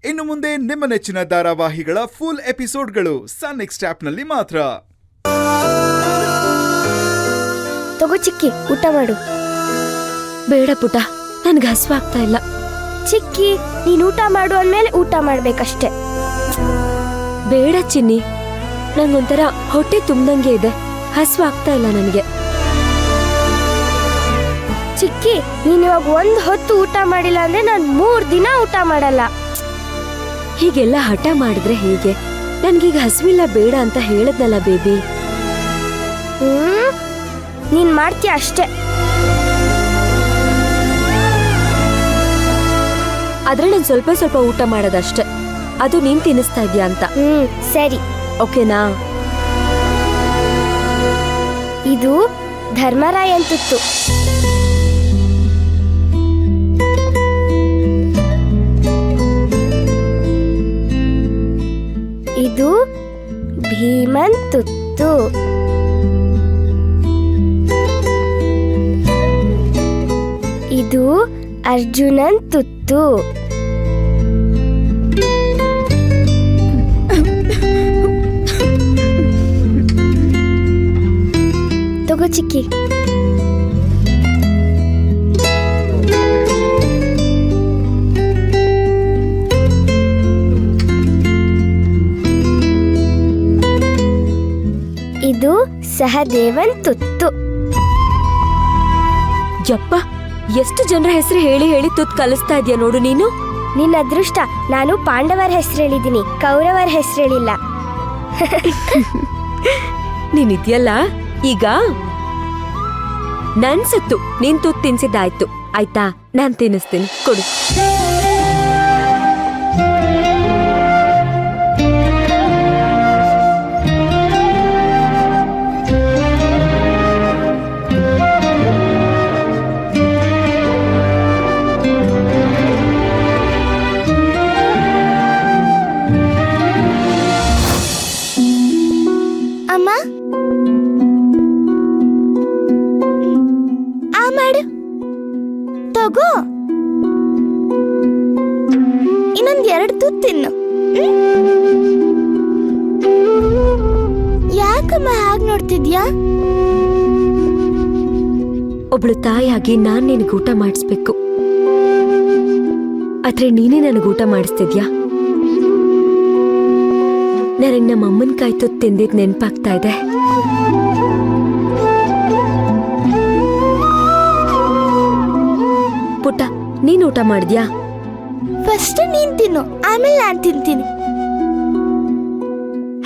ಇನ್ನು ಮುಂದೆ ನಿಮ್ಮ ನೆಚ್ಚಿನ ಧಾರಾವಾಹಿಗಳ ಫುಲ್ ಎಪಿಸೋಡ್ಗಳು ಸನ್ ನೆಕ್ಸ್ಟ್ ಆಪ್ನಲ್ಲಿ ಮಾತ್ರ. ತಗೋ ಚಿಕ್ಕಿ, ಊಟ ಮಾಡು. ಬೇಡ ಪುಟ, ನನ್ಗೆ ಹಸುವಾಗ್ತಾ ಇಲ್ಲ. ಚಿಕ್ಕಿ, ನೀನ್ ಊಟ ಮಾಡು ಅಂದ್ಮೇಲೆ ಊಟ ಮಾಡ್ಬೇಕಷ್ಟೆ. ಬೇಡ ಚಿನ್ನಿ, ನಂಗೊಂಥರ ಹೊಟ್ಟೆ ತುಂಬ್ದಂಗೆ ಇದೆ, ಹಸುವಾಗ್ತಾ ಇಲ್ಲ ನನಗೆ. ಚಿಕ್ಕಿ, ನೀನ್ ಇವಾಗ 1 ಹೊತ್ತು ಊಟ ಮಾಡಿಲ್ಲ ಅಂದ್ರೆ ನಾನು 3 ದಿನ ಊಟ ಮಾಡಲ್ಲ. ಹೀಗೆಲ್ಲ ಹಠ ಮಾಡಿದ್ರೆ ಹೇಗೆ? ನನ್ಗೀಗ ಹಸುವಿಲ್ಲ, ಬೇಡ ಅಂತ ಹೇಳದ್ನಲ್ಲ ಬೇಬಿ. ನೀನ್ ಮಾಡ್ತೀಯ ಅಷ್ಟೇ. ಆದ್ರೆ ನಾನು ಸ್ವಲ್ಪ ಸ್ವಲ್ಪ ಊಟ ಮಾಡೋದಷ್ಟೇ, ಅದು ನೀನ್ ತಿನ್ನಿಸ್ತಾ ಇದೀಯ ಅಂತ. ಸರಿ, ಓಕೆನಾ? ಇದು ಧರ್ಮರಾಯನ್ ತುತ್ತು. ಇದು ಭೀಮನ್ ತುತ್ತು. ಇದು ಅರ್ಜುನನ್ ತುತ್ತು. ತಗೋ ಚಿಕ್ಕಿ. ಇದು ಸಹದೇವನ್ ತುತ್ತು. ಯಪ್ಪ, ಎಷ್ಟು ಜನರ ಹೆಸರು ಹೇಳಿ ಹೇಳಿ ತುತ್ತು ಕಲಿಸ್ತಾ ಇದೀಯ ನೋಡು ನೀನು. ನಿನ್ನ ಅದೃಷ್ಟ, ನಾನು ಪಾಂಡವರ ಹೆಸರು ಹೇಳಿದ್ದೀನಿ, ಕೌರವರ ಹೆಸರು ಹೇಳಿಲ್ಲ. ನೀನಿದ್ಯಲ್ಲ, ಈಗ ನನ್ ಸತ್ತು ನೀನ್ ತುತ್ತು ತಿನ್ಸಿದ್ದಾಯ್ತು ಆಯ್ತಾ? ನಾನ್ ತಿನ್ನಿಸ್ತೀನಿ, ಕೊಡು. ಅಮ್ಮ, ಮಾಡು, ತಗೋ. ಇನ್ನೊಂದ್ 2 ತುತ್ತು ತಿನ್ನು. ಯಾಕಮ್ಮ ಹಾಗೆ ನೋಡ್ತಿದ್ಯಾ? ಒಬ್ಳು ತಾಯಿಯಾಗಿ ನಾನ್ ನಿನಗೆ ಊಟ ಮಾಡಿಸ್ಬೇಕು, ಆದ್ರೆ ನೀನೇ ನನಗೆ ಊಟ ಮಾಡಿಸ್ತಿದ್ಯಾ? ನನಗೆ ನಮ್ಮ ಅಮ್ಮನ ಕಾಯಿ ತುತ್ತು ತಿಂದಿದ್ ನೆನ್ಪಾಗ್ತಾ ಇದೆ. ಪುಟ್ಟ, ನೀನ್ ಊಟ ಮಾಡಿದ್ಯಾ? ಫಸ್ಟ್ ನೀನ್ ತಿನ್ನು, ಆಮೇಲೆ ನಾನ್ ತಿಂತೀನಿ.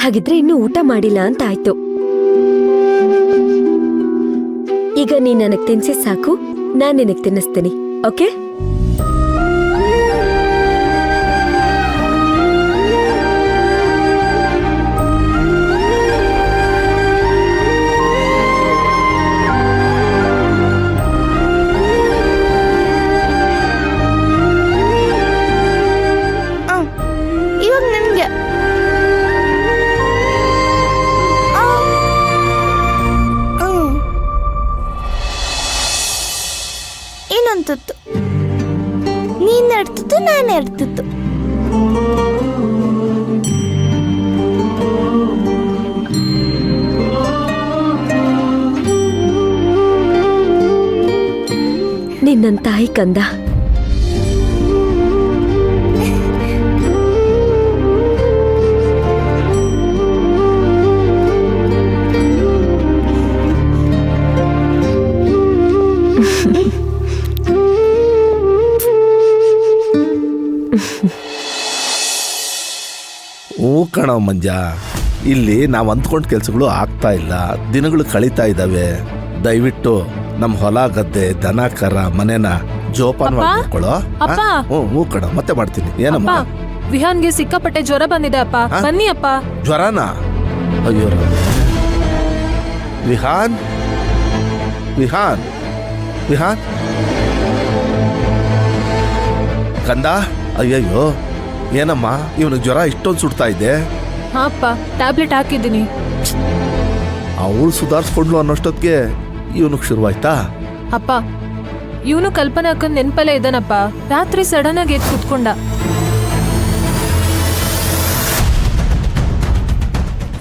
ಹಾಗಿದ್ರೆ ಇನ್ನು ಊಟ ಮಾಡಿಲ್ಲ ಅಂತ ಆಯ್ತು. ಈಗ ನೀನ್ ನನಗ್ ತಿನ್ಸಿ ಸಾಕು, ನಾನ್ ನಿನಗ್ ತಿನ್ನಿಸ್ತೀನಿ, ಓಕೆ? ಇವಾಗ ನನ್ಗೆ ಇನ್ನೊಂದು ತುತ್ತು. ನೀನ್ 2 ತುತ್ತು, ನಾನು 2 ತುತ್ತು. ನಿನ್ನ ತಾಯಿ ಕಂದ. ಕಣ ಮಂಜ, ಇಲ್ಲಿ ನಾವು ಅಂದ್ಕೊಂಡ ಕೆಲಸಗಳು ಆಗ್ತಾ ಇಲ್ಲ, ದಿನಗಳು ಕಳೀತಾ ಇದ್ದಾವೆ. ದಯವಿಟ್ಟು ನಮ್ಮ ಹೊಲ ಗದ್ದೆ ದನ ಕರ ಮನೆನ ಜೋಪಾನ ಮಾಡ್ಕೊಳ್ಳೋ. ಹ್ಞೂ ಕಣ, ಮತ್ತೆ ಮಾಡ್ತೀನಿ. ಏನಮ್ಮ? ವಿಹಾನ್ಗೆ ಸಿಕ್ಕಾಪಟ್ಟೆ ಜ್ವರ ಬಂದಿದೆ ಅಪ್ಪ, ಬನ್ನಿ ಅಪ್ಪ. ಜ್ವರನಾ? ಅಯ್ಯೋ ವಿಹಾನ್, ವಿಹಾನ್, ವಿಹಾನ್ ಕಂದ. ಅಯ್ಯಯ್ಯೋ, ಏನಮ್ಮ ಇವನಿಗೆ ಜ್ವರ ಇಷ್ಟೊಂದು ಸುಡ್ತಾ ಇದೆ? ಹಾ ಅಪ್ಪ, ಟ್ಯಾಬ್ಲೆಟ್ ಹಾಕಿದ್ದೀನಿ. ಅವಳು ಸುಧಾರಿಸ್ಕೊಂಡ್ಲು ಅನ್ನೋಷ್ಟೊತ್ತಿಗೆ ಇವನಿಗೆ ಶುರುವಾಯ್ತಾ? ಅಪ್ಪ, ಇವನು ಕಲ್ಪನಾ ಅಕ್ಕನ ನೆನ್ಪಲ್ಲೇ ಇದ್ದಾನಪ್ಪ. ರಾತ್ರಿ ಸಡನ್ ಆಗಿ ಎದ್ದು ಕುತ್ಕೊಂಡ.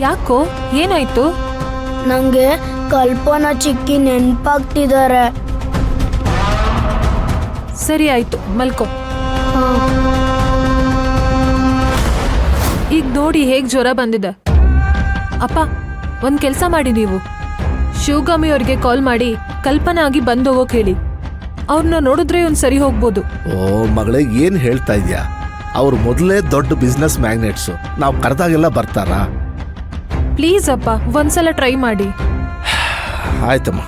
ಯಾಕೋ ಏನಾಯ್ತು? ನಂಗೆ ಕಲ್ಪನಾ ಚಿಕ್ಕಿ ನೆನ್ಪಾಗ್ತಿದ್ದಾರೆ. ಸರಿ ಆಯ್ತು, ಮಲ್ಕೋ. ಈಗ ನೋಡಿ ಹೇಗ್ ಜ್ವರ ಬಂದಿದೆ. ಅಪ್ಪ, ಒಂದ್ ಕೆಲ್ಸ ಮಾಡಿ, ನೀವು ಶಿವಗಾಮಿ ಅವ್ರಿಗೆ ಕಾಲ್ ಮಾಡಿ ಕಲ್ಪನಾ ಆಗಿ ಬಂದ್ ಹೋಗೋಕ್ ಹೇಳಿ. ಅವ್ರನ್ನ ನೋಡಿದ್ರೆ ಒಂದ್ ಸರಿ ಹೋಗ್ಬೋದು. ಓ ಮಗಳೇ, ಏನು ಹೇಳ್ತಾ ಇದೆಯಾ? ಅವ್ರು ಮೊದಲೇ ದೊಡ್ಡ ಬಿಸ್ನೆಸ್ ಮ್ಯಾಗ್ನೆಟ್ಸು. ನಾವು ಕರೆದಾಗೆಲ್ಲ ಬರ್ತಾರಾ? ಪ್ಲೀಸ್ ಅಪ್ಪ, ಒಂದ್ಸಲ ಟ್ರೈ ಮಾಡಿ. ಆಯ್ತಮ್ಮ,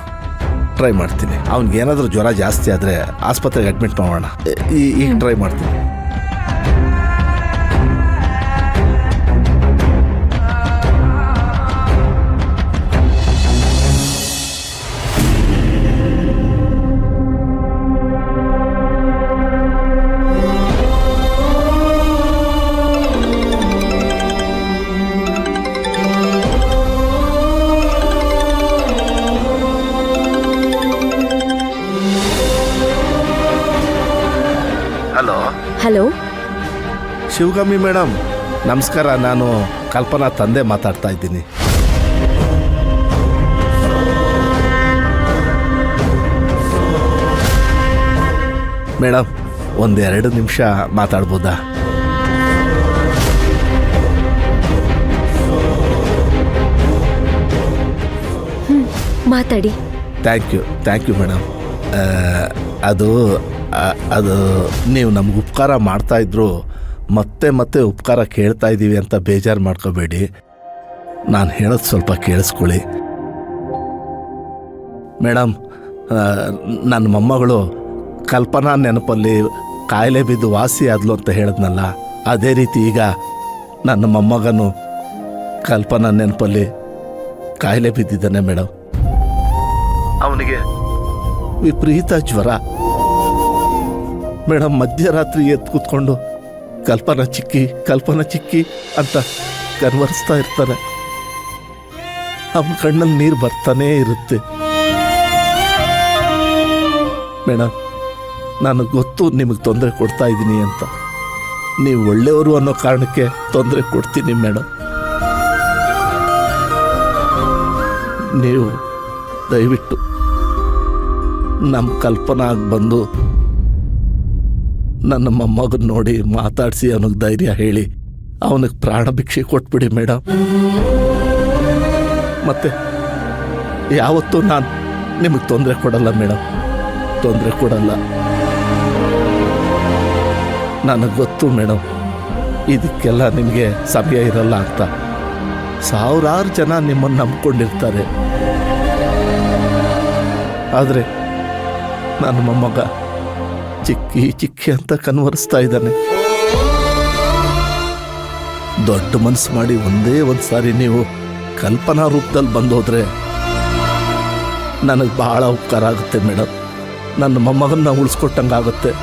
ಟ್ರೈ ಮಾಡ್ತೀನಿ. ಅವ್ನಿಗೇನಾದರೂ ಜ್ವರ ಜಾಸ್ತಿ ಆದರೆ ಆಸ್ಪತ್ರೆಗೆ ಅಡ್ಮಿಟ್ ಮಾಡೋಣ. ಈಗ ಟ್ರೈ ಮಾಡ್ತೀನಿ. ಹಲೋ ಹಲೋ, ಶಿವಗಾಮಿ ಮೇಡಮ್, ನಮಸ್ಕಾರ. ನಾನು ಕಲ್ಪನಾ ತಂದೆ ಮಾತಾಡ್ತಾ ಇದ್ದೀನಿ. ಮೇಡಮ್, ಒಂದೆರಡು ನಿಮಿಷ ಮಾತಾಡ್ಬೋದಾ? ಮಾತಾಡಿ. Thank you madam. ಅದು ನೀವು ನಮ್ಗೆ ಉಪಕಾರ ಮಾಡ್ತಾ ಇದ್ರು, ಮತ್ತೆ ಉಪಕಾರ ಕೇಳ್ತಾ ಇದ್ದೀವಿ ಅಂತ ಬೇಜಾರು ಮಾಡ್ಕೋಬೇಡಿ. ನಾನು ಹೇಳೋದು ಸ್ವಲ್ಪ ಕೇಳಿಸ್ಕೊಳ್ಳಿ ಮೇಡಮ್. ನನ್ನ ಮೊಮ್ಮಗಳು ಕಲ್ಪನಾ ನೆನಪಲ್ಲಿ ಕಾಯಿಲೆ ಬಿದ್ದು ವಾಸಿ ಆದ್ಲು ಅಂತ ಹೇಳಿದ್ನಲ್ಲ, ಅದೇ ರೀತಿ ಈಗ ನನ್ನ ಮೊಮ್ಮಗನು ಕಲ್ಪನಾ ನೆನಪಲ್ಲಿ ಕಾಯಿಲೆ ಬಿದ್ದಿದ್ದಾನೆ ಮೇಡಮ್. ಅವನಿಗೆ ವಿಪರೀತ ಜ್ವರ ಮೇಡಮ್. ಮಧ್ಯರಾತ್ರಿ ಎದ್ದು ಕೂತ್ಕೊಂಡು ಕಲ್ಪನಾ ಚಿಕ್ಕಿ ಅಂತ ಕನ್ವರ್ಸ್ತಾ ಇರ್ತಾನೆ. ಅವನ ಕಣ್ಣಲ್ಲಿ ನೀರು ಬರ್ತಾನೇ ಇರುತ್ತೆ ಮೇಡಮ್. ನನಗೆ ಗೊತ್ತು ನಿಮಗೆ ತೊಂದರೆ ಕೊಡ್ತಾ ಇದ್ದೀನಿ ಅಂತ. ನೀವು ಒಳ್ಳೆಯವರು ಅನ್ನೋ ಕಾರಣಕ್ಕೆ ತೊಂದರೆ ಕೊಡ್ತೀನಿ ಮೇಡಮ್. ನೀವು ದಯವಿಟ್ಟು ನಮ್ಮ ಕಲ್ಪನಾ ಬಂದು ನನ್ನ ಮೊಮ್ಮಗನ ನೋಡಿ ಮಾತಾಡಿಸಿ ಅವನಿಗೆ ಧೈರ್ಯ ಹೇಳಿ ಅವನಿಗೆ ಪ್ರಾಣ ಭಿಕ್ಷೆ ಕೊಟ್ಬಿಡಿ ಮೇಡಮ್. ಮತ್ತೆ ಯಾವತ್ತೂ ನಾನು ನಿಮಗೆ ತೊಂದರೆ ಕೊಡಲ್ಲ ಮೇಡಮ್, ತೊಂದರೆ ಕೊಡಲ್ಲ. ನನಗೆ ಗೊತ್ತು ಮೇಡಮ್, ಇದಕ್ಕೆಲ್ಲ ನಿಮಗೆ ಸಮಯ ಇರಲ್ಲ ಅಂತ. ಸಾವಿರಾರು ಜನ ನಿಮ್ಮನ್ನು ನಂಬ್ಕೊಂಡಿರ್ತಾರೆ. ಆದರೆ ನನ್ನ ಮೊಮ್ಮಗ ಚಿಕ್ಕಿ ಅಂತ ಕನ್ವರ್ಸ್ತಾ ಇದ್ದಾನೆ. ದೊಡ್ಡ ಮನಸ್ಸು ಮಾಡಿ ಒಂದೇ ಒಂದು ಸಾರಿ ನೀವು ಕಲ್ಪನಾ ರೂಪದಲ್ಲಿ ಬಂದೋದ್ರೆ ನನಗೆ ಬಹಳ ಉಪಕಾರ ಆಗುತ್ತೆ ಮೇಡಮ್. ನನ್ನ ಮೊಮ್ಮಗನ್ನ ಉಳಿಸ್ಕೊಟ್ಟಂಗಾಗುತ್ತೆ.